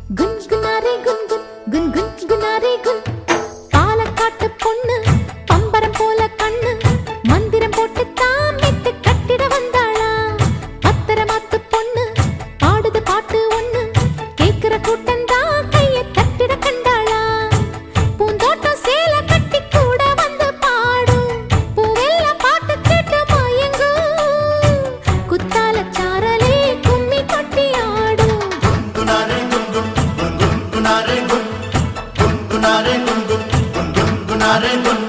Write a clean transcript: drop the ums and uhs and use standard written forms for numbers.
குன்குனாரே குன் குன் குன் குன் குனாரே குன் பாலக்காட்டு பொண்ணு பம்பரம் போல கண்ணு மந்திரம் போட்டு தாமிட்டு கட்டிட வந்தாளா பத்திரமாத்து பொண்ணு பாடுது பாட்டு ஒண்ணு கேக்குற கூட்டந்தா கைய தட்டிட கண்டாளா பூந்தோட்டம் சேல கட்டி கூட வந்து பாடும் பூவெல்லாம் பாட்டு கேட்டு மயங்கும் குத்தால சாரலே கும்மி கொட்டி ஆடும் குன்குனாரே குன் குன் குன் குன்குனாரே குன் குன்குனாரே குன் குன் குன் குன்குனாரே குன்